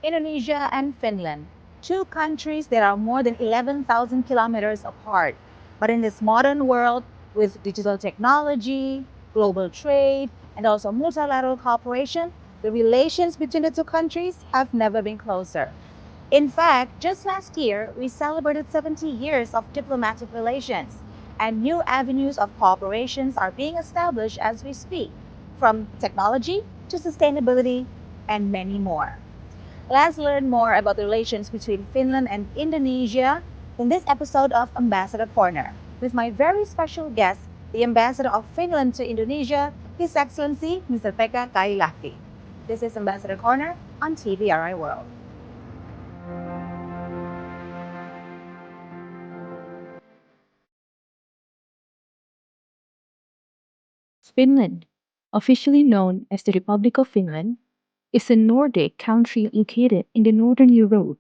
Indonesia and Finland, two countries that are more than 11,000 kilometers apart. But in this modern world, with digital technology, global trade, and also multilateral cooperation, the relations between the two countries have never been closer. In fact, just last year, we celebrated 70 years of diplomatic relations, and new avenues of cooperation are being established as we speak, from technology to sustainability and many more. Let's learn more about the relations between Finland and Indonesia in this episode of Ambassador Corner with my very special guest, the Ambassador of Finland to Indonesia, His Excellency Mr. Pekka Kailahti. This is Ambassador Corner on TVRI World. Finland, officially known as the Republic of Finland, is a Nordic country located in the northern Europe.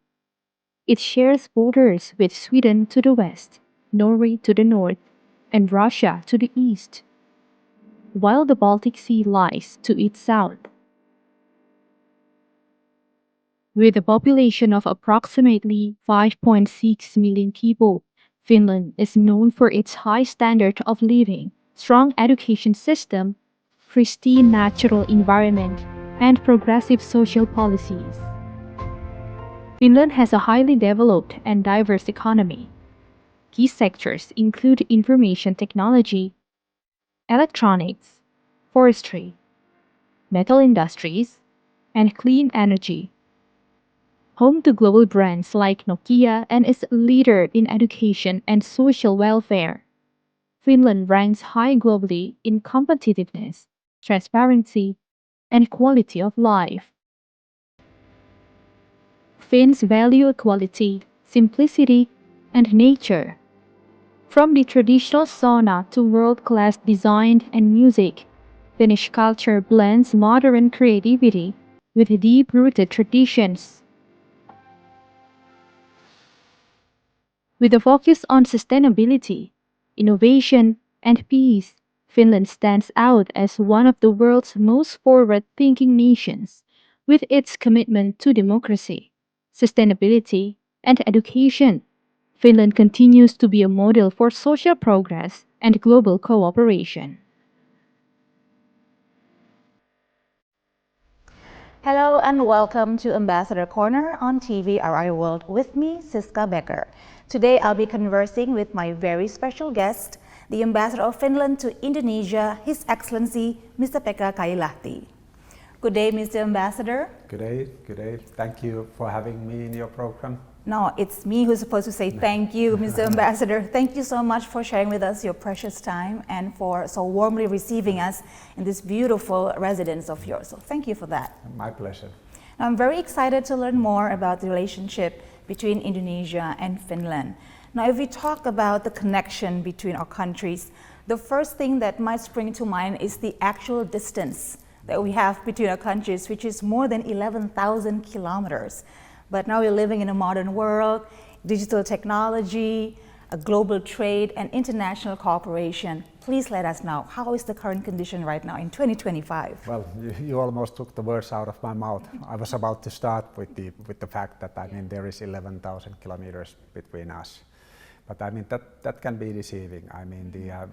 It shares borders with Sweden to the west, Norway to the north, and Russia to the east, while the Baltic Sea lies to its south. With a population of approximately 5.6 million people, Finland is known for its high standard of living, strong education system, pristine natural environment, and progressive social policies. Finland has a highly developed and diverse economy. Key sectors include information technology, electronics, forestry, metal industries, and clean energy. Home to global brands like Nokia and is a leader in education and social welfare. Finland ranks high globally in competitiveness, transparency, and quality of life. Finns value equality, simplicity, and nature. From the traditional sauna to world-class design and music, Finnish culture blends modern creativity with deep-rooted traditions. With a focus on sustainability, innovation, and peace, Finland stands out as one of the world's most forward-thinking nations, with its commitment to democracy, sustainability, and education. Finland continues to be a model for social progress and global cooperation. Hello and welcome to Ambassador Corner on TVRI World with me, Siska Becker. Today I'll be conversing with my very special guest, the Ambassador of Finland to Indonesia, His Excellency Mr. Pekka Kailahti. Good day, Mr. Ambassador. Good day, good day. Thank you for having me in your program. No, it's me who's supposed to say thank you, Mr. Ambassador. Thank you so much for sharing with us your precious time and for so warmly receiving us in this beautiful residence of yours. So thank you for that. My pleasure. Now, I'm very excited to learn more about the relationship between Indonesia and Finland. Now, if we talk about the connection between our countries, the first thing that might spring to mind is the actual distance that we have between our countries, which is more than 11,000 kilometers. But now we're living in a modern world, digital technology, a global trade, and international cooperation. Please let us know, how is the current condition right now in 2025? Well, you almost took the words out of my mouth. I was about to start with the fact that there is 11,000 kilometers between us. But that can be deceiving.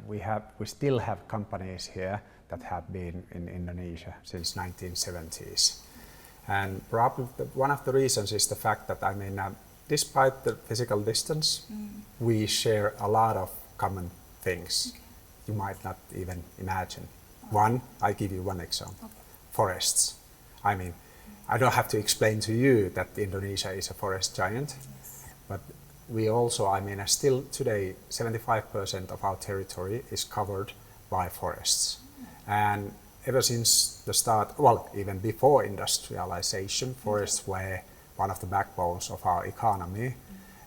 We still have companies here that have been in Indonesia since 1970s. And probably one of the reasons is the fact that despite the physical distance, we share a lot of common things you might not even imagine. I give you one example. Forests. I don't have to explain to you that Indonesia is a forest giant, but we also, still today, 75% of our territory is covered by forests. And ever since the start, even before industrialization, forests were one of the backbones of our economy.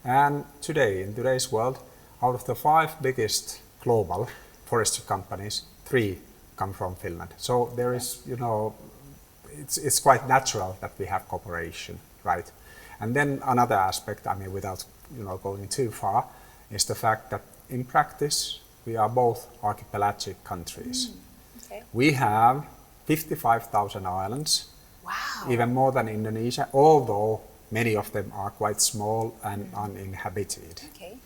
And today, in today's world, out of the 5 biggest global forestry companies, 3 come from Finland. So there is, it's quite natural that we have cooperation, right? And then another aspect, without going too far, is the fact that in practice, we are both archipelagic countries. Okay. We have 55,000 islands. Wow. even more than Indonesia, although many of them are quite small and uninhabited. Okay,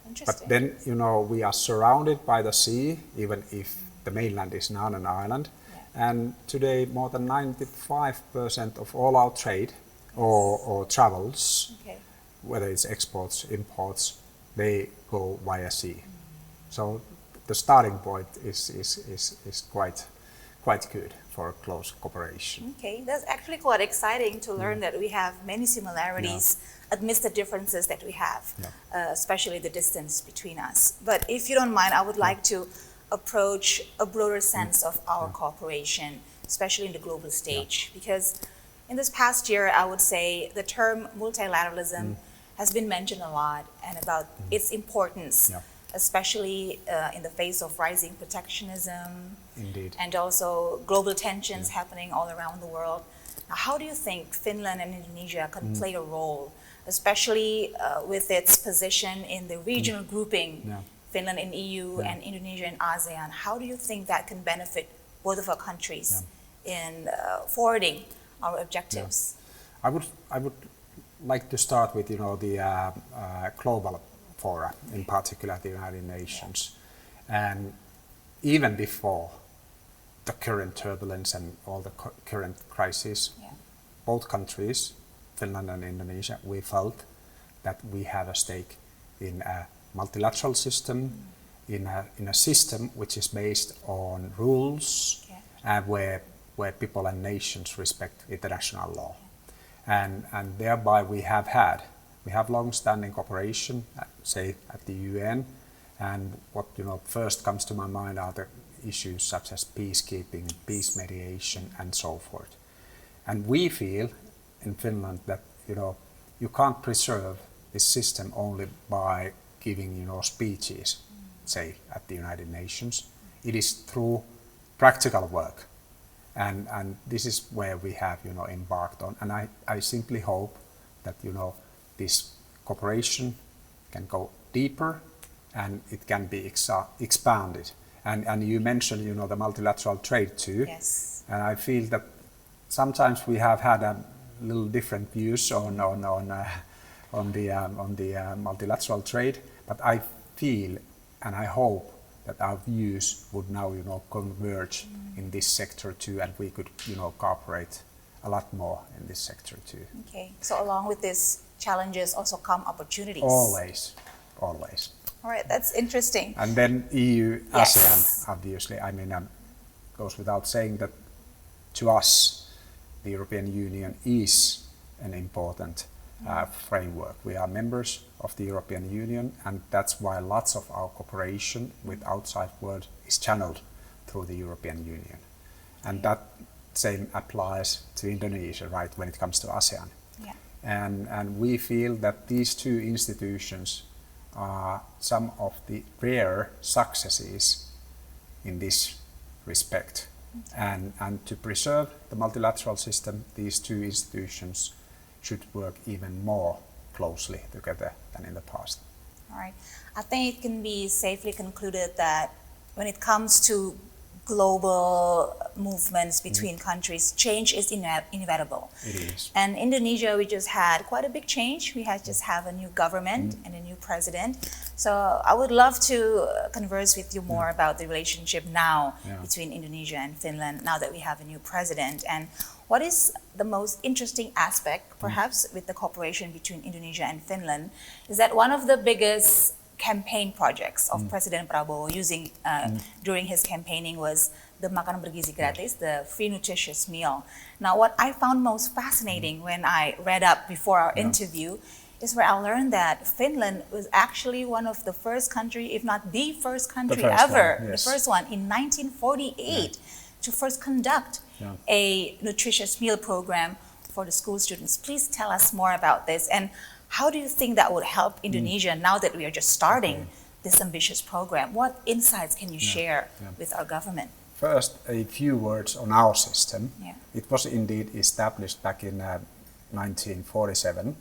But interesting. then, you know, we are surrounded by the sea, even if the mainland is not an island. Yeah. And today, more than 95% of all our trade or travels, Okay. whether it's exports, imports, they go via sea. So the starting point is quite good for close cooperation. Okay, that's actually quite exciting to learn that we have many similarities amidst the differences that we have, especially the distance between us. But if you don't mind, I would like to approach a broader sense of our cooperation, especially in the global stage, because in this past year, I would say the term multilateralism has been mentioned a lot and about its importance, especially in the face of rising protectionism, Indeed. and also global tensions happening all around the world. Now, how do you think Finland and Indonesia can play a role, especially with its position in the regional grouping, Finland in EU and Indonesia in ASEAN? How do you think that can benefit both of our countries in forwarding our objectives? I would like to start with, you know, the global fora, in particular the United Nations, and even before the current turbulence and all the current crises, both countries, Finland and Indonesia, we felt that we have a stake in a multilateral system, in a system which is based on rules and where people and nations respect international law. And thereby we have long-standing cooperation, say at the UN, and what, you know, first comes to my mind are the issues such as peacekeeping, peace mediation, and so forth. And we feel in Finland that, you know, you can't preserve this system only by giving, you know, speeches, say at the United Nations. It is through practical work, and this is where we have, you know, embarked on. And I simply hope that, you know, this cooperation can go deeper and it can be expanded. And you mentioned, you know, the multilateral trade too. Yes. And I feel that sometimes we have had a little different views on the multilateral trade, but I feel and I hope that our views would now, you know, converge in this sector too, and we could, you know, cooperate a lot more in this sector too. Okay, so along with these challenges also come opportunities. Always. All right, that's interesting. And then EU, Yes. ASEAN, obviously. I mean, goes without saying that to us, the European Union is an important framework. We are members of the European Union, and that's why lots of our cooperation with outside world is channeled through the European Union. And that same applies to Indonesia, right, when it comes to ASEAN. Yeah. And we feel that these two institutions are some of the rare successes in this respect. And to preserve the multilateral system, these two institutions should work even more closely together than in the past. All right. I think it can be safely concluded that when it comes to global movements between countries, change is inevitable. It is. And Indonesia, we just had quite a big change. We had just have a new government and a new president. So I would love to converse with you more about the relationship now between Indonesia and Finland, now that we have a new president. And what is the most interesting aspect, perhaps, with the cooperation between Indonesia and Finland, is that one of the biggest campaign projects of President Prabowo using during his campaigning was the makanan bergizi gratis, the free nutritious meal. Now, what I found most fascinating when I read up before our interview is where I learned that Finland was actually one of the first country, if not the first country ever, the first one in 1948 to first conduct a nutritious meal program for the school students. Please tell us more about this, and how do you think that would help Indonesia now that we are just starting this ambitious program? What insights can you share with our government? First, a few words on our system. Yeah. It was indeed established back in 1947,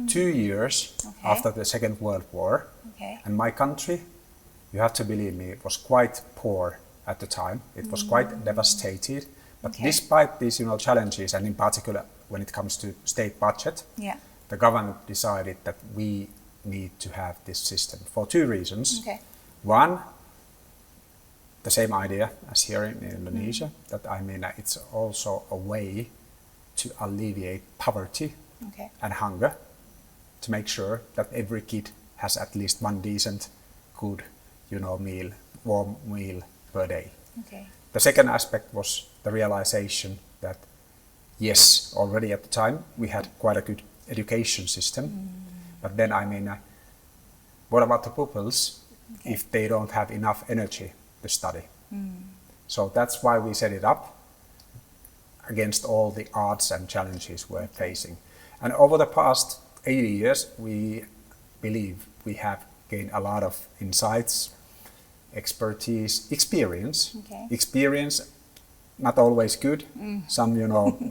2 years after the Second World War. Okay. And my country, you have to believe me, it was quite poor at the time. It was quite devastated But Okay. despite these, challenges, and in particular when it comes to state budget, Yeah. the government decided that we need to have this system for two reasons. Okay. One, the same idea as here in Indonesia, that it's also a way to alleviate poverty Okay. and hunger, to make sure that every kid has at least one decent, good, meal, warm meal per day. Okay. The second aspect was the realization that yes, already at the time we had quite a good education system, but then what about the pupils if they don't have enough energy to study? So that's why we set it up against all the odds and challenges we're facing. And over the past 80 years, we believe we have gained a lot of insights, expertise, experience. Okay. Experience, not always good, some,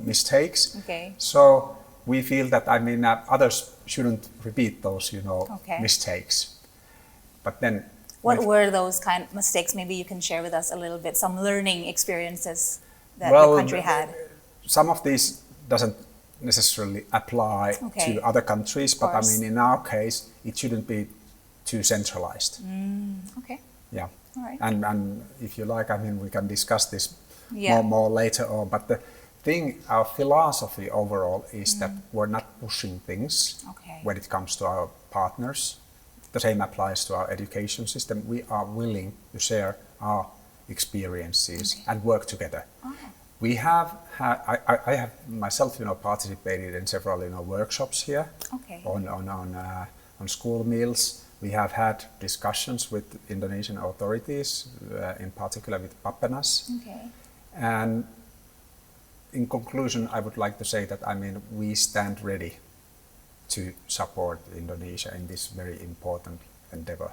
mistakes. Okay. So we feel that, others shouldn't repeat those, Okay. mistakes. But then, What were those kind of mistakes? Maybe you can share with us a little bit, some learning experiences that well, the country had. some of these doesn't necessarily apply Okay. to other countries, but course. in our case, it shouldn't be too centralized. Okay. Yeah. All right. And if you like, we can discuss this Yeah. more later on. But the thing, our philosophy overall is that we're not pushing things Okay. when it comes to our partners. The same applies to our education system. We are willing to share our experiences and work together. We have had, I have myself, participated in several, workshops here Okay. on school meals. We have had discussions with Indonesian authorities, in particular with Papenas. Okay. And in conclusion, I would like to say that we stand ready to support Indonesia in this very important endeavor.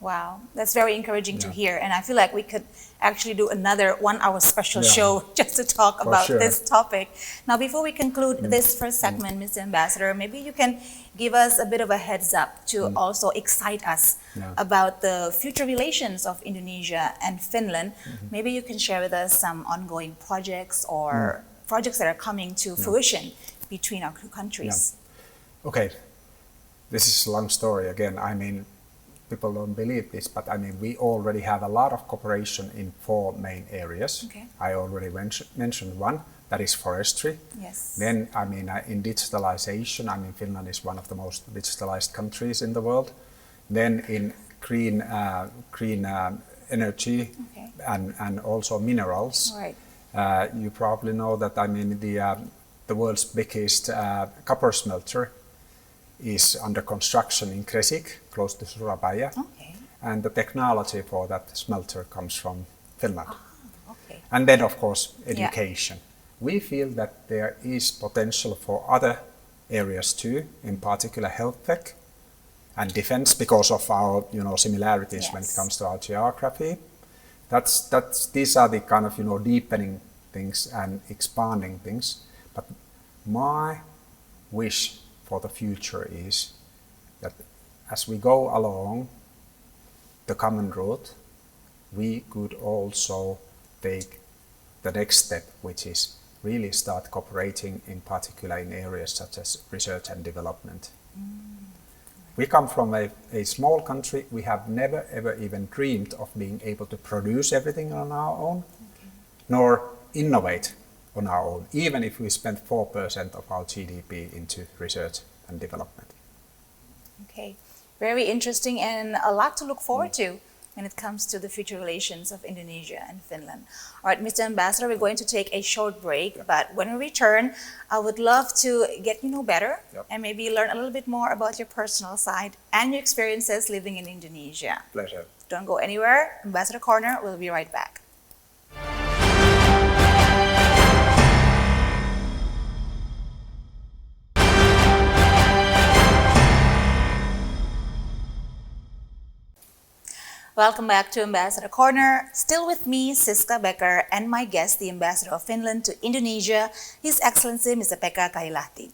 Wow, that's very encouraging to Yeah. hear. And I feel like we could actually do another 1 hour special Yeah. show just to talk For about sure. this topic. Now, before we conclude this first segment, Mr. Ambassador, maybe you can give us a bit of a heads up to also excite us Yeah. about the future relations of Indonesia and Finland. Maybe you can share with us some ongoing projects or projects that are coming to fruition between our two countries. Okay, this is a long story again. People don't believe this, but we already have a lot of cooperation in 4 main areas. Okay. I already mentioned one, that is forestry. Yes. Then, in digitalization, Finland is one of the most digitalized countries in the world. Then in green energy Okay. and also minerals. All right. You probably know that the world's biggest copper smelter is under construction in Kresik, close to Surabaya. Okay. And the technology for that smelter comes from Finland. Okay. And then, of course, education. We feel that there is potential for other areas too, in particular health tech and defense, because of our similarities when it Yes. comes to our geography. These are the kind of deepening things and expanding things. But my wish for the future is that as we go along the common route, we could also take the next step, which is really start cooperating, in particular in areas such as research and development. We come from a small country. We have never ever even dreamed of being able to produce everything on our own, nor innovate on our own, even if we spend 4% of our GDP into research and development. Okay, very interesting and a lot to look forward to when it comes to the future relations of Indonesia and Finland. All right, Mr. Ambassador, we're going to take a short break, but when we return, I would love to get you know better and maybe learn a little bit more about your personal side and your experiences living in Indonesia. Pleasure. Don't go anywhere. Ambassador Corner will be right back. Welcome back to Ambassador Corner. Still with me, Siska Becker, and my guest, the Ambassador of Finland to Indonesia, His Excellency Mr. Pekka Kailahti.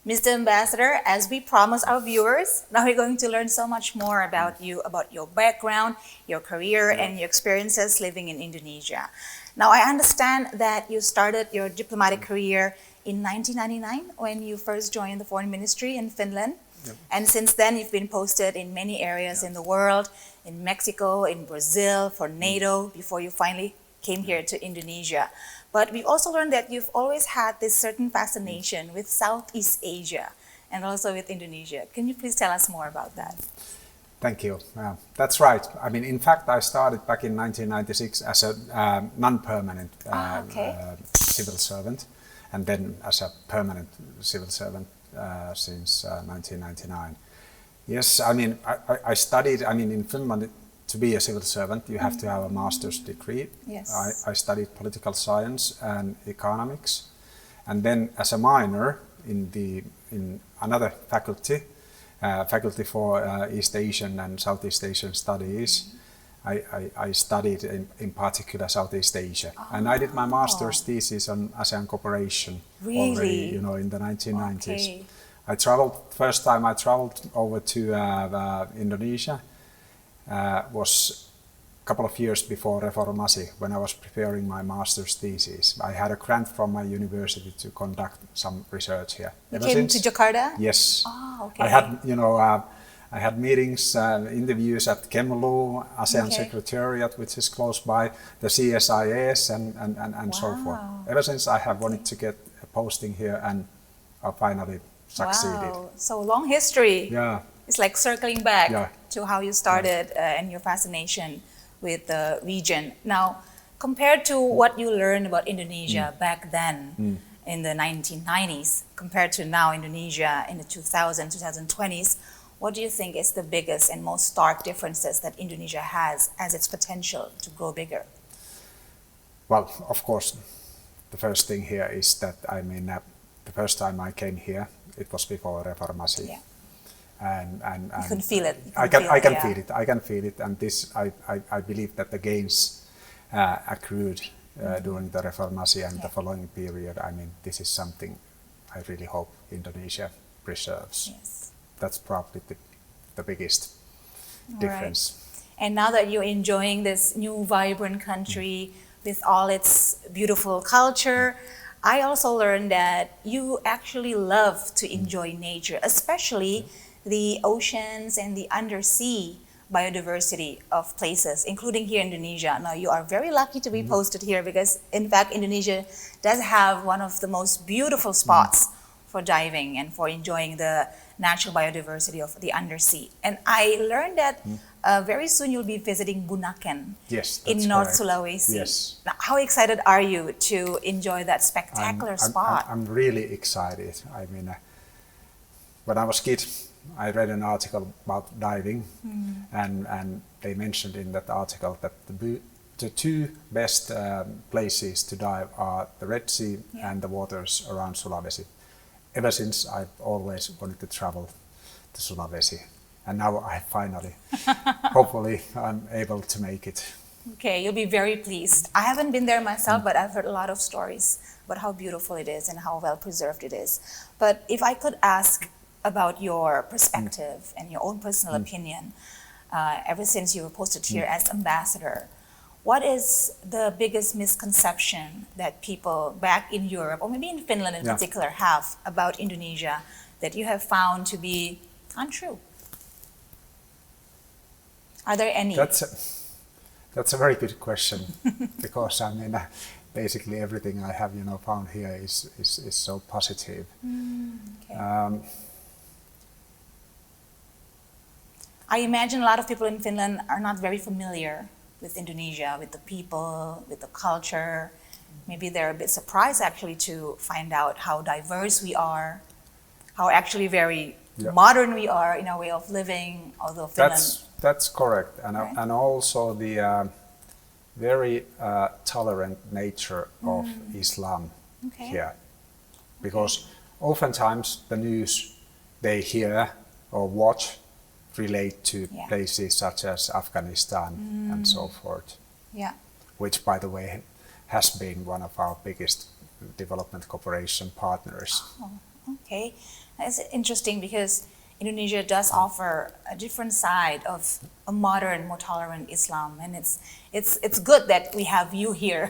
Mr. Ambassador, as we promised our viewers, now we're going to learn so much more about you, about your background, your career, and your experiences living in Indonesia. Now, I understand that you started your diplomatic career in 1999 when you first joined the Foreign Ministry in Finland. Yep. And since then, you've been posted in many areas in the world, in Mexico, in Brazil, for NATO, before you finally came here to Indonesia. But we've also learned that you've always had this certain fascination with Southeast Asia and also with Indonesia. Can you please tell us more about that? Thank you. That's right. I mean, in fact, I started back in 1996 as a non-permanent civil servant, and then as a permanent civil servant since 1999. Yes, I mean, I studied, I mean, in Finland, to be a civil servant, you have to have a master's degree. Yes. I studied political science and economics, and then as a minor in another faculty, faculty for East Asian and Southeast Asian studies, I studied in particular Southeast Asia, and I did my master's thesis on ASEAN cooperation already, you know, in the 1990s. Okay. I traveled, first time I traveled over to Indonesia was a couple of years before Reformasi, when I was preparing my master's thesis. I had a grant from my university to conduct some research here. You came to Jakarta? Yes. Oh, okay. I had, you know, I had meetings, interviews at Kemlu, ASEAN Secretariat, which is close by, the CSIS, and so forth. Ever since I have wanted to get a posting here, and I finally succeeded. Wow, so long history. Yeah. It's like circling back Yeah. to how you started and your fascination with the region. Now, compared to what you learned about Indonesia back then in the 1990s, compared to now Indonesia in the 2020s, what do you think is the biggest and most stark differences that Indonesia has as its potential to grow bigger? Well, of course, the first thing here is that, I mean, the first time I came here, it was before Reformasi. Yeah. And You can feel it. I can feel it. I can feel it, and this I believe that the gains accrued during the Reformasi and the following period. I mean, this is something I really hope Indonesia preserves. Yes. That's probably the biggest difference. Right. And now that you're enjoying this new vibrant country with all its beautiful culture, I also learned that you actually love to enjoy nature, especially the oceans and the undersea biodiversity of places, including here in Indonesia. Now, you are very lucky to be posted here because, in fact, Indonesia does have one of the most beautiful spots for diving and for enjoying the natural biodiversity of the undersea. And I learned that very soon you'll be visiting Bunaken in North Sulawesi. Yes. Now, how excited are you to enjoy that spectacular spot? I'm really excited. I mean, when I was a kid, I read an article about diving, and they mentioned in that article that the two best places to dive are the Red Sea and the waters around Sulawesi. Ever since, I've always wanted to travel to Sulawesi, and now I finally, hopefully, I'm able to make it. Okay, you'll be very pleased. I haven't been there myself, but I've heard a lot of stories about how beautiful it is and how well preserved it is. But if I could ask about your perspective and your own personal opinion, ever since you were posted here as ambassador, what is the biggest misconception that people back in Europe, or maybe in Finland in particular, have about Indonesia that you have found to be untrue? Are there any? That's a very good question, because I mean, basically everything I have, you know, found here is so positive. Okay. I imagine a lot of people in Finland are not very familiar with Indonesia, with the people, with the culture. Maybe they're a bit surprised actually to find out how diverse we are, how actually very modern we are in our way of living, although Finland... That's correct, and Right. and also the very tolerant nature of Islam here, because oftentimes the news they hear or watch relate to places such as Afghanistan and so forth, which, by the way, has been one of our biggest development cooperation partners. Oh, Okay, it's interesting because Indonesia does offer a different side of a modern, more tolerant Islam, and it's good that we have you here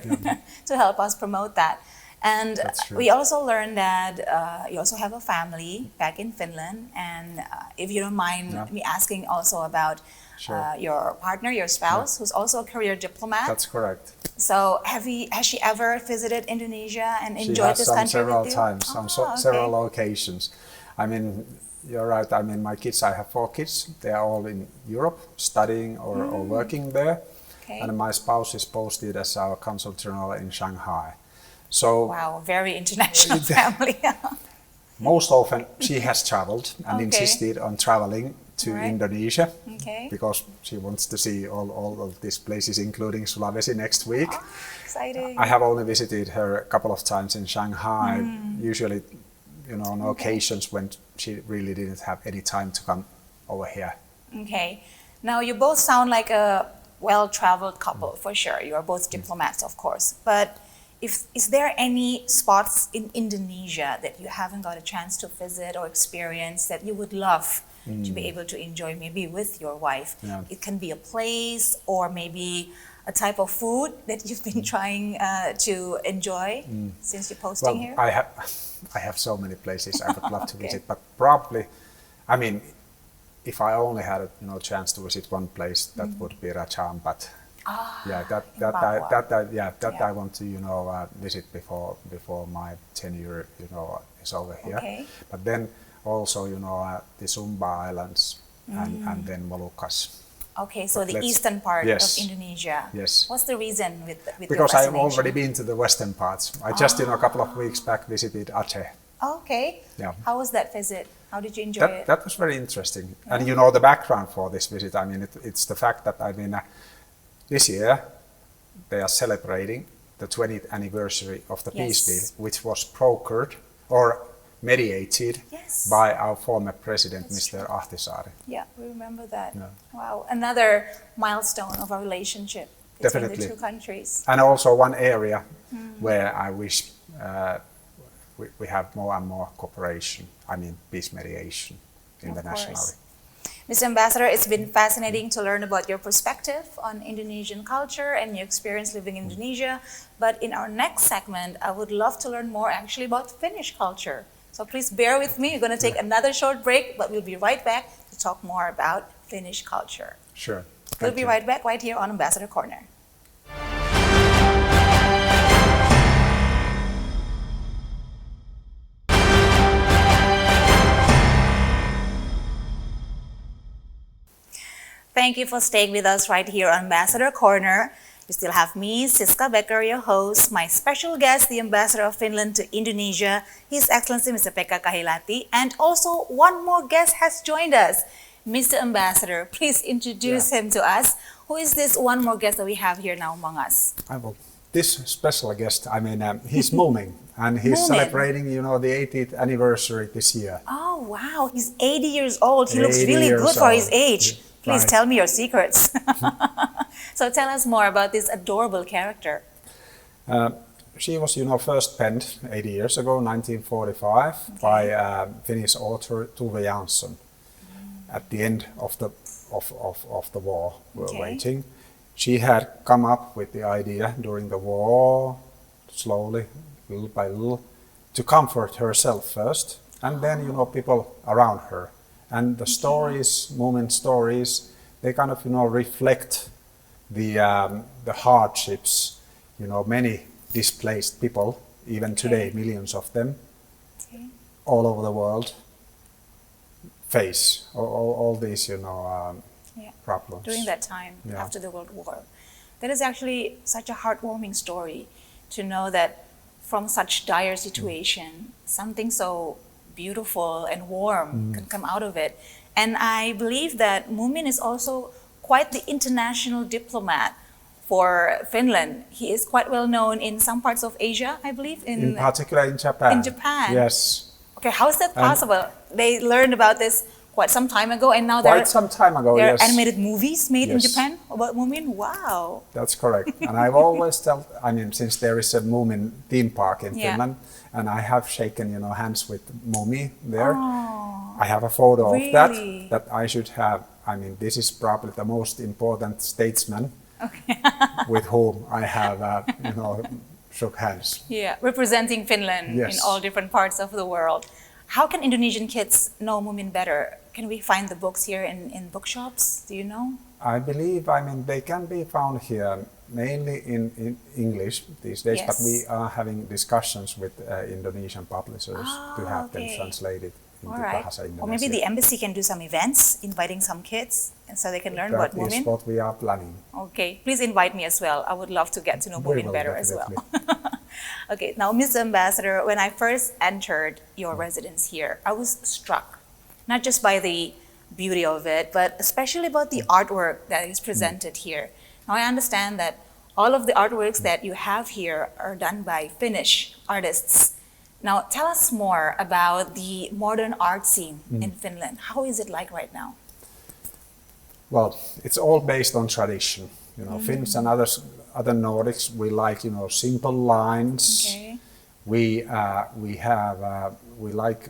to help us promote that. And That's true. we also learned that you also have a family back in Finland, and if you don't mind me asking also about Sure. your partner, your spouse, who's also a career diplomat. That's correct. So has she ever visited Indonesia and She enjoyed has this some country several with you? times, Okay. several occasions. I mean, you're right. I mean, my kids, I have 4 kids. They are all in Europe, studying or working there. Okay. And my spouse is posted as our consul general in Shanghai. So Wow, very international family. most often she has traveled and Okay. insisted on traveling to Right. Indonesia Okay. because she wants to see all of these places, including Sulawesi next week. Exciting. I have only visited her a couple of times in Shanghai, usually, on occasions when she really didn't have any time to come over here. Okay. Now you both sound like a well-traveled couple for sure. You are both diplomats, of course. But is there any spots in Indonesia that you haven't got a chance to visit or experience that you would love to be able to enjoy maybe with your wife? Yeah. It can be a place or maybe a type of food that you've been trying to enjoy since you're posting here? I have so many places I would love to visit, but probably, I mean, if I only had a chance to visit one place, that would be Rajam. But yeah, Papua. I want to visit before my tenure is over here. Okay. But then also the Sumba Islands and then Moluccas. Okay, so But the let's- eastern part yes. of Indonesia. Yes. What's the reason with Because your I've fascination? already been to the western parts. I just a couple of weeks back visited Aceh. Okay. Yeah. How was that visit? How did you enjoy it? That was very interesting. And the background for this visit, I mean, it's the fact that, I mean, this year they are celebrating the 20th anniversary of the peace deal, Yes. which was brokered or mediated Yes. by our former president, That's Mr. Ahtisaari. Yeah, we remember that. Yeah. Wow, another milestone of our relationship between Definitely. the two countries. And also one area where I wish we have more and more cooperation, I mean, peace mediation internationally. course. Mr. Ambassador, it's been fascinating to learn about your perspective on Indonesian culture and your experience living in Indonesia. But in our next segment, I would love to learn more actually about Finnish culture. So please bear with me. We're going to take another short break, but we'll be right back to talk more about Finnish culture. Sure. We'll Thank be you. right back right here on Ambassador Corner. Thank you for staying with us right here on Ambassador Corner. You still have me, Siska Becker, your host, my special guest, the Ambassador of Finland to Indonesia, His Excellency Mr. Pekka Kahilati, and also one more guest has joined us. Mr. Ambassador, please introduce him to us. Who is this one more guest that we have here now among us? This special guest, I mean, he's Moomin, and he's Moomin. celebrating, the 80th anniversary this year. Oh, wow, he's 80 years old. He looks 80 really years good for his old. age. Please Right. tell me your secrets. So tell us more about this adorable character. She was, first penned 80 years ago, 1945, by Finnish author Tove Jansson. At the end of the war we're Okay. waiting, she had come up with the idea during the war, slowly, little by little, to comfort herself first, and then people around her. And the stories, moment stories, they kind of reflect the hardships. Many displaced people, even today, millions of them, Okay. all over the world, face all these Yeah. problems. During that time, Yeah. after the World War. That is actually such a heartwarming story to know that from such dire situation, something so beautiful and warm can come out of it. And I believe that Moomin is also quite the international diplomat for Finland. He is quite well known in some parts of Asia, I believe. In particular in Japan. In Japan. Yes. Okay, how is that possible? They learned about this quite some time ago, and now Quite some time ago, there are yes. animated movies made in Yes. Japan about Moomin. Wow. That's correct. And I've always told, I mean, since there is a Moomin theme park in Yeah. Finland, and I have shaken, hands with Moomi there. Oh, I have a photo of really? that I should have. I mean, this is probably the most important statesman with whom I have, shook hands. yeah, representing Finland in Yes. all different parts of the world. How can Indonesian kids know Moomin better? Can we find the books here in bookshops? Do you know? I believe, they can be found here mainly in English these days, but Yes. we are having discussions with Indonesian publishers to have them okay. translated into All right. Bahasa Indonesia. Or maybe the embassy can do some events, inviting some kids, and so they can learn That about is Moomin. what we are planning. Okay, please invite me as well. I would love to get to know We Moomin will, better as well. definitely. Okay, now, Mr. Ambassador, when I first entered your residence here, I was struck, not just by the beauty of it, but especially about the artwork that is presented here. Now, I understand that all of the artworks that you have here are done by Finnish artists. Now, tell us more about the modern art scene in Finland. How is it like right now? Well, it's all based on tradition. Finns and other Nordics, we like simple lines. Okay. We like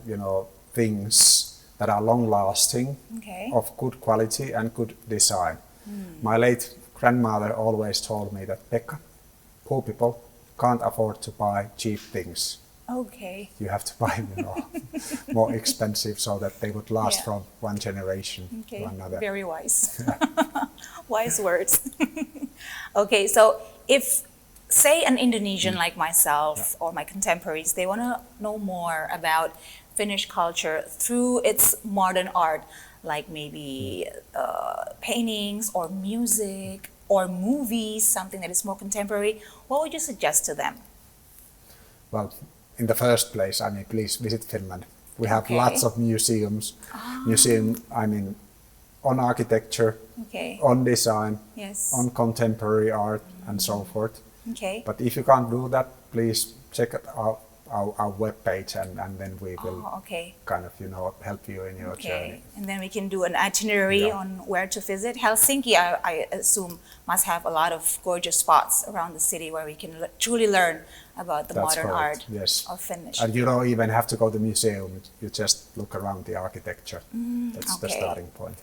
things that are long lasting, Okay. of good quality and good design. My late grandmother always told me that, Pekka, poor people can't afford to buy cheap things. Okay. You have to buy more expensive so that they would last Yeah. from one generation Okay, to another. very wise. Wise words. Okay, so if, say, an Indonesian like myself or my contemporaries, they want to know more about Finnish culture through its modern art, like maybe paintings or music or movies, something that is more contemporary, what would you suggest to them? Well, in the first place, please visit Finland. We have Okay. lots of museums. On architecture, Okay. on design, Yes. on contemporary art, and so forth. Okay. But if you can't do that, please check out our webpage, and then we will Oh, okay. kind of help you in your journey. And then we can do an itinerary Yeah. on where to visit. Helsinki, I assume, must have a lot of gorgeous spots around the city where we can truly learn about the That's modern correct, art yes. of Finnish. And you don't even have to go to the museum. You just look around the architecture. That's the okay. starting point.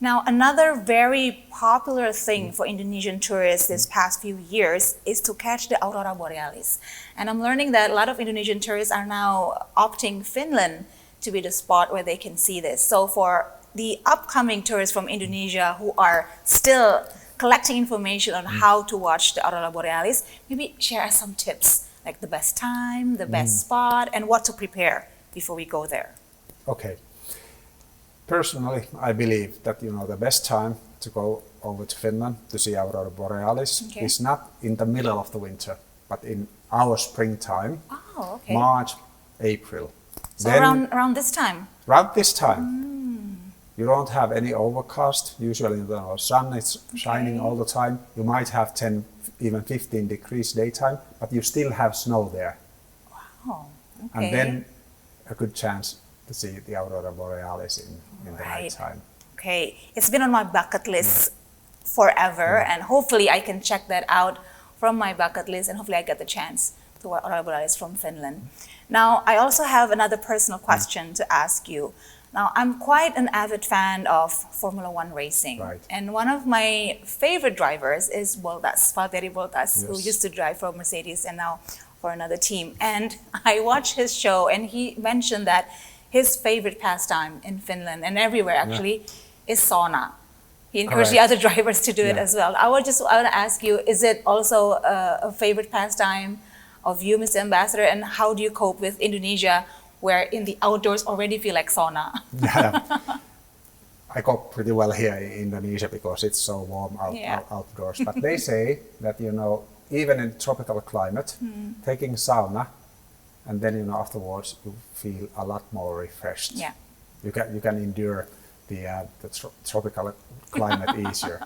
Now, another very popular thing for Indonesian tourists this past few years is to catch the aurora borealis. And I'm learning that a lot of Indonesian tourists are now opting Finland to be the spot where they can see this. So for the upcoming tourists from Indonesia who are still collecting information on how to watch the aurora borealis, maybe share us some tips, like the best time, the best spot, and what to prepare before we go there. Okay. Personally, I believe that the best time to go over to Finland to see aurora borealis Okay. is not in the middle of the winter, but in our springtime, Oh, okay. March, April. So Then around this time. around this time, you don't have any overcast. Usually the sun is shining all the time. You might have 10, even 15 degrees daytime, but you still have snow there. Oh, okay. And then a good chance to see the aurora borealis in the Right. nighttime. Okay, it's been on my bucket list forever, and hopefully I can check that out from my bucket list, and hopefully I get the chance to watch aurora borealis from Finland. Now, I also have another personal question to ask you. Now, I'm quite an avid fan of Formula One racing, Right. and one of my favorite drivers is Valtteri Bottas, who Yes. used to drive for Mercedes and now for another team. And I watched his show, and he mentioned that his favorite pastime in Finland and everywhere actually is sauna. He encouraged the Correct. other drivers to do it Yeah. as well. I want to ask you, is it also a favorite pastime of you, Mr. Ambassador, and how do you cope with Indonesia, where in the outdoors already feel like sauna? Yeah. I cope pretty well here in Indonesia because it's so warm outdoors. But they say that even in tropical climate, taking sauna, and then afterwards you feel a lot more refreshed. Yeah. You can endure the tropical climate easier.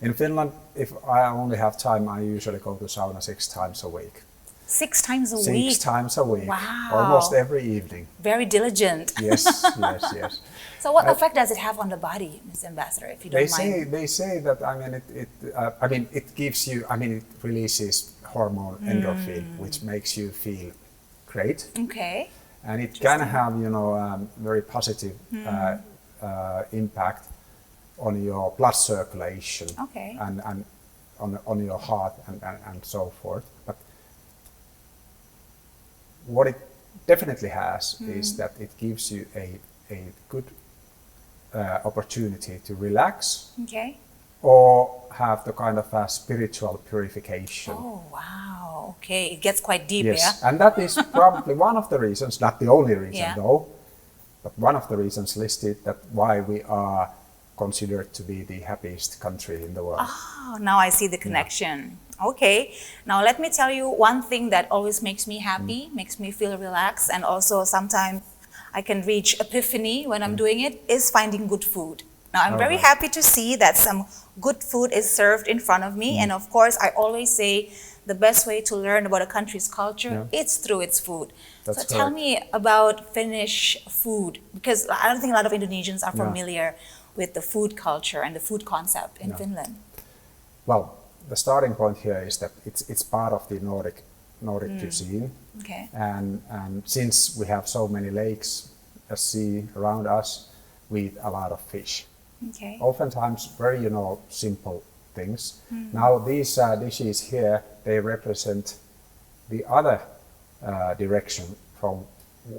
In Finland, if I only have time, I usually go to sauna 6 times a week. 6 times a six week. times a week, Wow. almost every evening. Very diligent. Yes, yes, yes. So what effect does it have on the body, Mr. Ambassador, if you don't mind? They say that it gives you, it releases hormone endorphin, which makes you feel great, Okay. and it can have very positive impact on your blood circulation, Okay. and on your heart and so forth. But what it definitely has is that it gives you a good opportunity to relax Okay. or have the kind of a spiritual purification. Oh, wow. Okay. It gets quite deep, Yes, yeah? and that is probably one of the reasons, not the only reason Yeah. though, but one of the reasons listed that why we are considered to be the happiest country in the world. Oh, now I see the connection. Okay. Now let me tell you one thing that always makes me happy, makes me feel relaxed, and also sometimes I can reach epiphany when I'm doing it, is finding good food. Now I'm very Alright. happy to see that some good food is served in front of me, and of course I always say the best way to learn about a country's culture is through its food. That's so tell correct. me about Finnish food, because I don't think a lot of Indonesians are Yeah. familiar with the food culture and the food concept in Yeah. Finland. Well, the starting point here is that it's part of the Nordic cuisine, Okay. and since we have so many lakes, a sea around us, we eat a lot of fish. Okay. Oftentimes very simple things. Now these dishes here, they represent the other direction from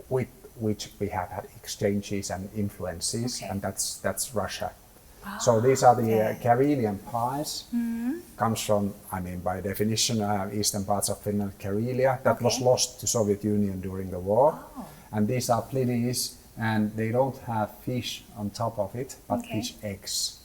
which we have had exchanges and influences, Okay. and that's Russia. So these are the okay. Karelian pies. Comes from, by definition, eastern parts of Finland, Karelia, that was Okay. lost to Soviet Union during the war. And these are plinis, and they don't have fish on top of it, but Okay. fish eggs.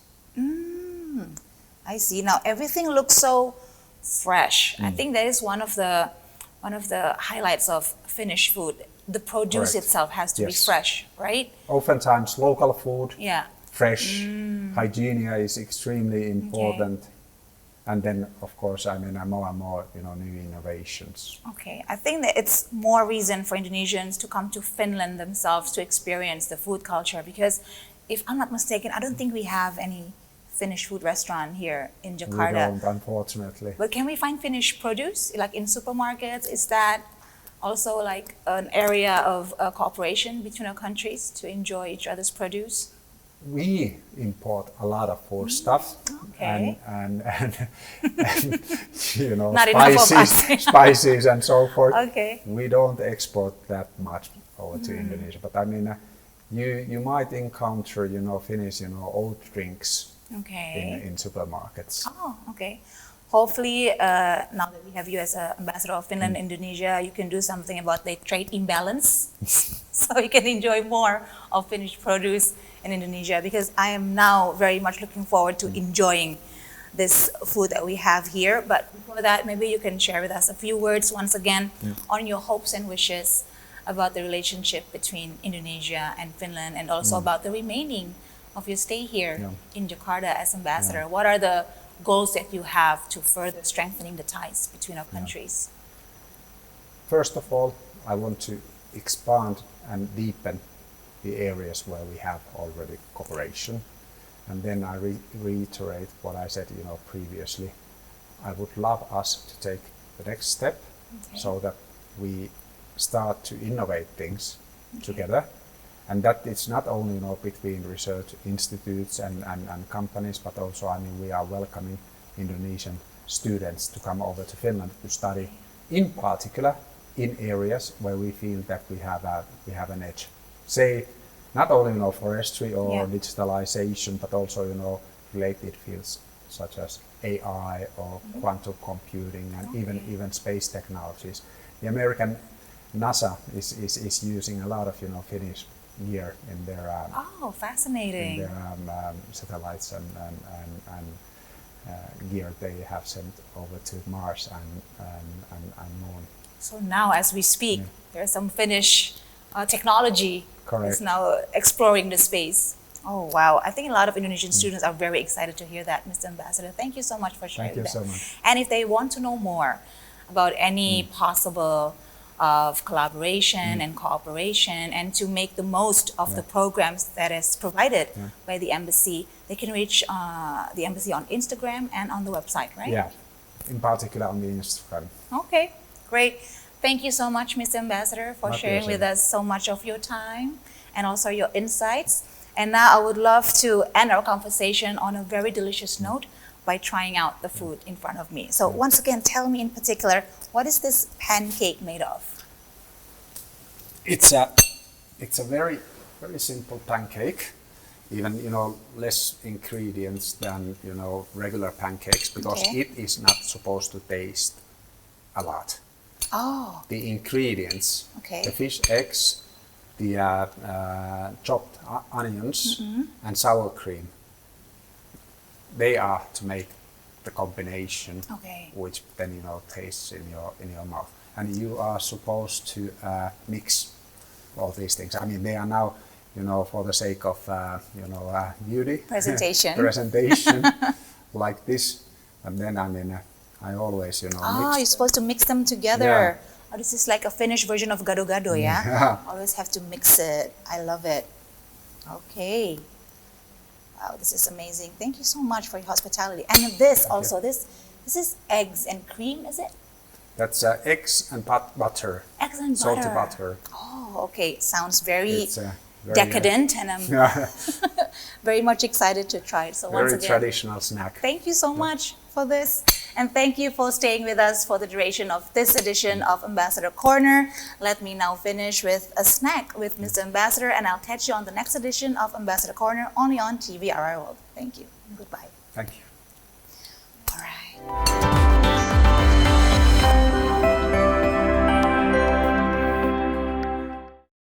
I see. Now everything looks so fresh. I think that is one of the highlights of Finnish food. The produce Correct. itself has to be Yes. fresh, right? Oftentimes local food, Yeah. fresh, hygiene is extremely important. And then, of course, more and more, new innovations. Okay. I think that it's more reason for Indonesians to come to Finland themselves to experience the food culture, because if I'm not mistaken, I don't think we have any Finnish food restaurant here in We Jakarta. don't, unfortunately. But can we find Finnish produce, like in supermarkets? Is that also like an area of cooperation between our countries to enjoy each other's produce? We import a lot of food stuff, Okay. and Not enough of spices, us. spices and so forth. Okay. We don't export that much over to Indonesia, but you might encounter Finnish oat drinks Okay. in supermarkets. Oh, okay. Hopefully, now that we have you as ambassador of Finland, Indonesia, you can do something about the trade imbalance, so you can enjoy more of Finnish produce in Indonesia. Because I am now very much looking forward to enjoying this food that we have here. But before that, maybe you can share with us a few words once again on your hopes and wishes about the relationship between Indonesia and Finland, and also about the remaining of your stay here in Jakarta as ambassador. What are the goals that you have to further strengthening the ties between our countries? First of all, I want to expand and deepen the areas where we have already cooperation. And then I reiterate what I said previously. I would love us to take the next step so that we start to innovate things together. And that it's not only between research institutes and companies, but also we are welcoming Indonesian students to come over to Finland to study, in particular in areas where we feel that we have an edge. Say, not only forestry or digitalization, but also related fields such as AI or quantum computing and even space technologies. The American NASA is using a lot of Finnish gear in their Fascinating. satellites and gear they have sent over to Mars and Moon. So now, as we speak, there's some Finnish technology Correct. is now exploring the space. Oh, wow. I think a lot of Indonesian students are very excited to hear that, Mr. Ambassador. Thank you so much for sharing Thank you that. so much. And if they want to know more about any possible of collaboration and cooperation, and to make the most of the programs that is provided by the embassy, they can reach the embassy on Instagram and on the website, right? Yeah, in particular on the Instagram. Okay, great. Thank you so much, Mr. Ambassador, for My sharing with pleasure. us so much of your time and also your insights. And now I would love to end our conversation on a very delicious note by trying out the food in front of me. So once again, tell me in particular, what is this pancake made of? It's a very simple pancake, even less ingredients than regular pancakes, because Okay. it is not supposed to taste a lot. Oh, The ingredients, okay. the fish eggs, the chopped onions and sour cream, they are to make the combination Okay. which then tastes in your mouth. And you are supposed to mix all these things. I mean, they are now, for the sake of beauty Presentation. presentation like this. And then I always Oh, you're mix. supposed to mix them together. Oh, this is like a finished version of gado-gado, yeah? Yeah. Always have to mix it. I love it. Okay. Wow, this is amazing. Thank you so much for your hospitality. And this also, this is eggs and cream, is it? That's eggs and butter, Eggs and salty butter. butter. Oh, okay. Sounds very It's very, decadent, and I'm very much excited to try it. So once very again, traditional snack. thank you so much for this. And thank you for staying with us for the duration of this edition of Ambassador Corner. Let me now finish with a snack with Mr. Ambassador, and I'll catch you on the next edition of Ambassador Corner only on TVRI World. Thank you. Goodbye. Thank you.